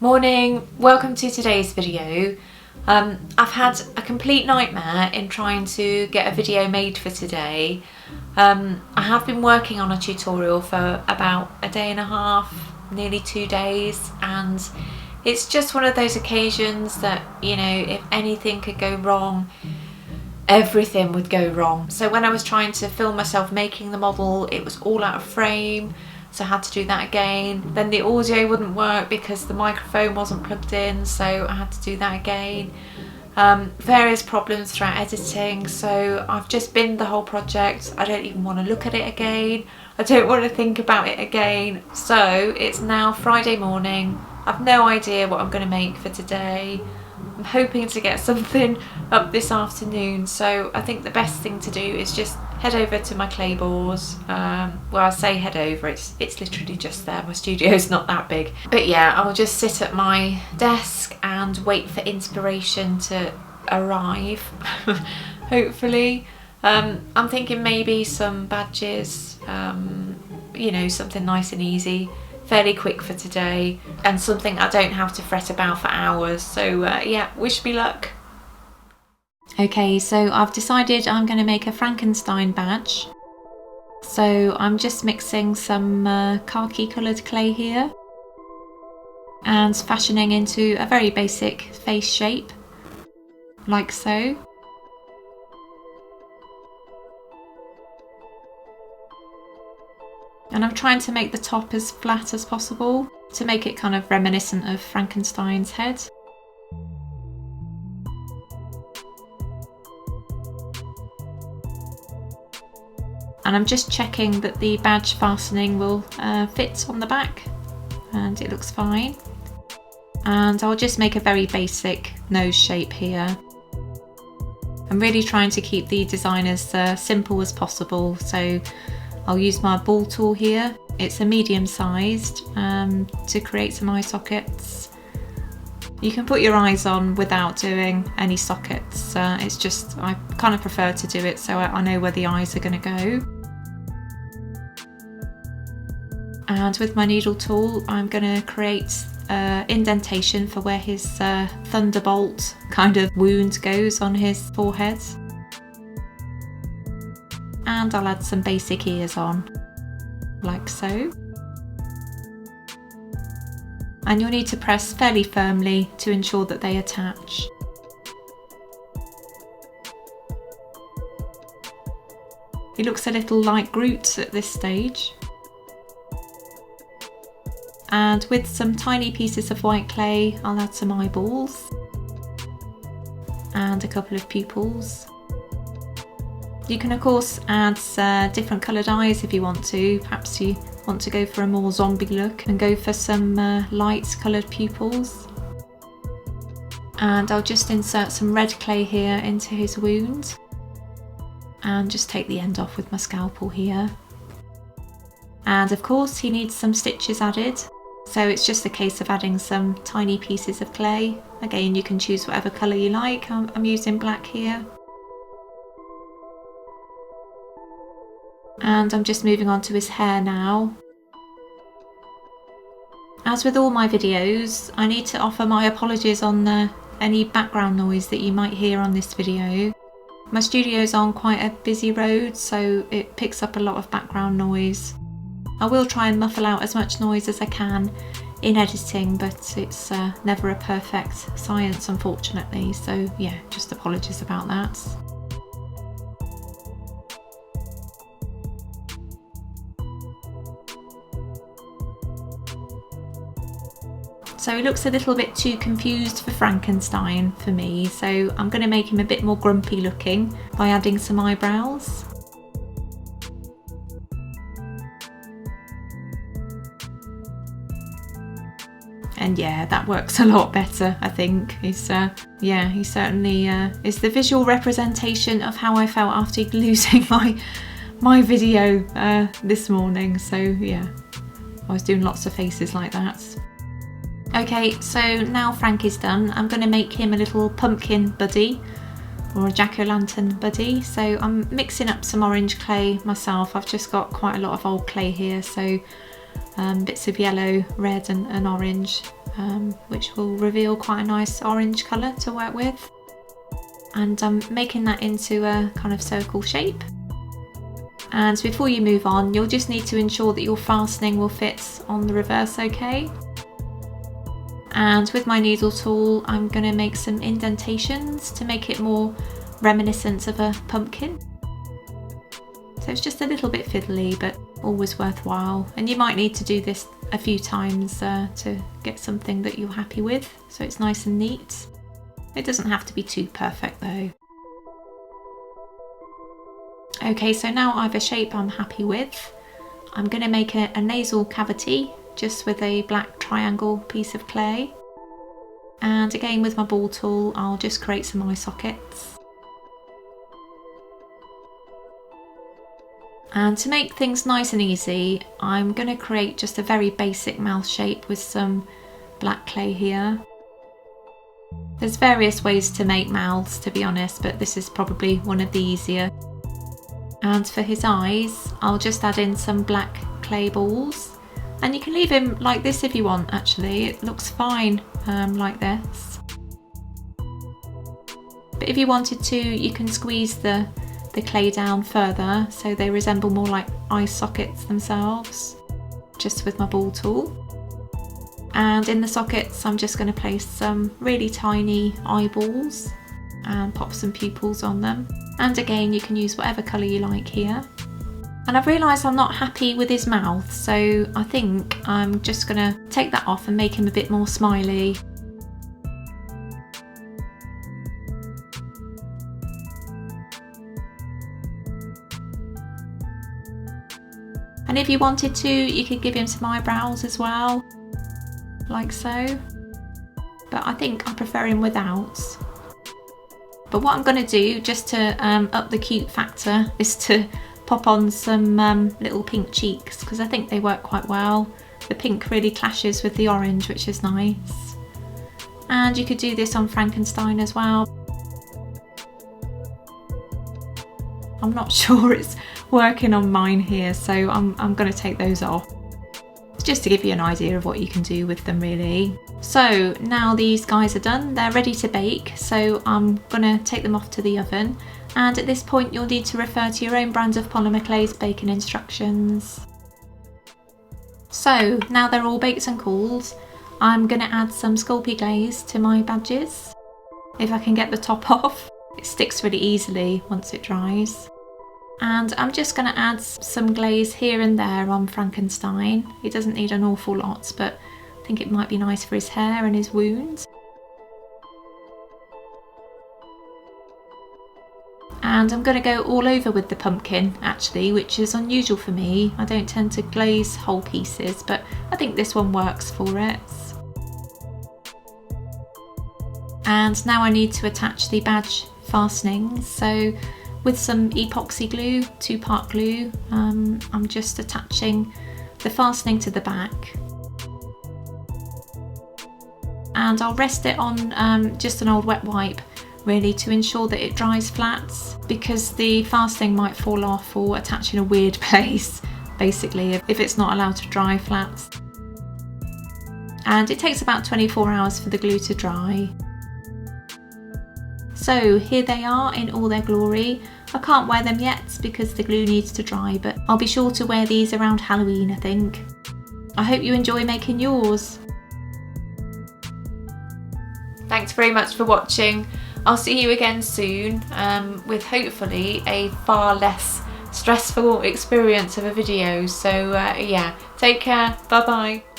Morning, welcome to today's video. I've had a complete nightmare in trying to get a video made for today. I have been working on a tutorial for about a day and a half, nearly 2 days, and it's just one of those occasions that, you know, if anything could go wrong, everything would go wrong. So when I was trying to film myself making the model, it was all out of frame. So I had to do that again. Then the audio wouldn't work because the microphone wasn't plugged in, so I had to do that again. Various problems throughout editing, so I've just binned the whole project. I don't even want to look at it again. I don't want to think about it again. So it's now Friday morning. I've no idea what I'm going to make for today. I'm hoping to get something up this afternoon, so I think the best thing to do is just head over to my clay boards. Well, I say head over, it's literally just there. My studio's not that big. But yeah, I'll just sit at my desk and wait for inspiration to arrive, hopefully. I'm thinking maybe some badges, you know, something nice and easy, fairly quick for today, and something I don't have to fret about for hours. So yeah, wish me luck. Okay, so I've decided I'm going to make a Frankenstein badge. So I'm just mixing some khaki coloured clay here and fashioning into a very basic face shape, like so. And I'm trying to make the top as flat as possible to make it kind of reminiscent of Frankenstein's head. And I'm just checking that the badge fastening will fit on the back, and it looks fine. And I'll just make a very basic nose shape here. I'm really trying to keep the design as simple as possible, so I'll use my ball tool here. It's a medium sized to create some eye sockets. You can put your eyes on without doing any sockets. It's just, I kind of prefer to do it so I know where the eyes are going to go. And with my needle tool, I'm going to create indentation for where his thunderbolt kind of wound goes on his forehead. And I'll add some basic ears on, like so. And you'll need to press fairly firmly to ensure that they attach. He looks a little like Groot at this stage. And with some tiny pieces of white clay, I'll add some eyeballs and a couple of pupils. You can of course add different coloured eyes if you want to. Perhaps you want to go for a more zombie look and go for some light coloured pupils. And I'll just insert some red clay here into his wound and just take the end off with my scalpel here. And of course he needs some stitches added, so it's just a case of adding some tiny pieces of clay. Again, you can choose whatever colour you like. I'm using black here. And I'm just moving on to his hair now. As with all my videos, I need to offer my apologies on any background noise that you might hear on this video. My studio's on quite a busy road, so it picks up a lot of background noise. I will try and muffle out as much noise as I can in editing, but it's never a perfect science, unfortunately. So yeah, just apologies about that. So he looks a little bit too confused for Frankenstein for me, so I'm going to make him a bit more grumpy looking by adding some eyebrows. And yeah, that works a lot better, I think. Yeah, he certainly is the visual representation of how I felt after losing my video this morning. So yeah, I was doing lots of faces like that. Okay, so now Frank is done, I'm going to make him a little pumpkin buddy, or a jack-o'-lantern buddy. So I'm mixing up some orange clay myself. I've just got quite a lot of old clay here, so bits of yellow, red and orange. which will reveal quite a nice orange colour to work with. And I'm making that into a kind of circle shape. And before you move on, you'll just need to ensure that your fastening will fit on the reverse okay. And with my needle tool, I'm going to make some indentations to make it more reminiscent of a pumpkin. So it's just a little bit fiddly, but always worthwhile. And you might need to do this a few times to get something that you're happy with, so it's nice and neat. It doesn't have to be too perfect though. Okay, so now I have a shape I'm happy with. I'm going to make a nasal cavity just with a black triangle piece of clay. And again with my ball tool, I'll just create some eye sockets. And to make things nice and easy, I'm going to create just a very basic mouth shape with some black clay here. There's various ways to make mouths, to be honest, but this is probably one of the easier. And for his eyes, I'll just add in some black clay balls. And you can leave him like this if you want, actually. It looks fine like this. But if you wanted to, you can squeeze the clay down further so they resemble more like eye sockets themselves, just with my ball tool. And in the sockets, I'm just going to place some really tiny eyeballs and pop some pupils on them. And again, you can use whatever colour you like here. And I've realised I'm not happy with his mouth, so I think I'm just going to take that off and make him a bit more smiley. And if you wanted to, you could give him some eyebrows as well, like so. But I think I prefer him without. But what I'm going to do, just to up the cute factor, is to pop on some little pink cheeks, because I think they work quite well. The pink really clashes with the orange, which is nice. And you could do this on Frankenstein as well. I'm not sure it's working on mine here, so I'm going to take those off. Just to give you an idea of what you can do with them, really. So now these guys are done, they're ready to bake, so I'm going to take them off to the oven. And at this point you'll need to refer to your own brand of polymer clay's baking instructions. So now they're all baked and cooled, I'm going to add some Sculpey glaze to my badges. If I can get the top off, it sticks really easily once it dries. And I'm just going to add some glaze here and there on Frankenstein. He doesn't need an awful lot, but I think it might be nice for his hair and his wounds. And I'm going to go all over with the pumpkin, actually, which is unusual for me. I don't tend to glaze whole pieces, but I think this one works for it. And now I need to attach the badge fastenings. So with some epoxy glue, 2-part glue, I'm just attaching the fastening to the back. And I'll rest it on just an old wet wipe, really, to ensure that it dries flat, because the fastening might fall off or attach in a weird place, basically, if it's not allowed to dry flat. And it takes about 24 hours for the glue to dry. So here they are in all their glory. I can't wear them yet because the glue needs to dry, but I'll be sure to wear these around Halloween, I think. I hope you enjoy making yours. Thanks very much for watching. I'll see you again soon with hopefully a far less stressful experience of a video. So yeah, take care, bye bye.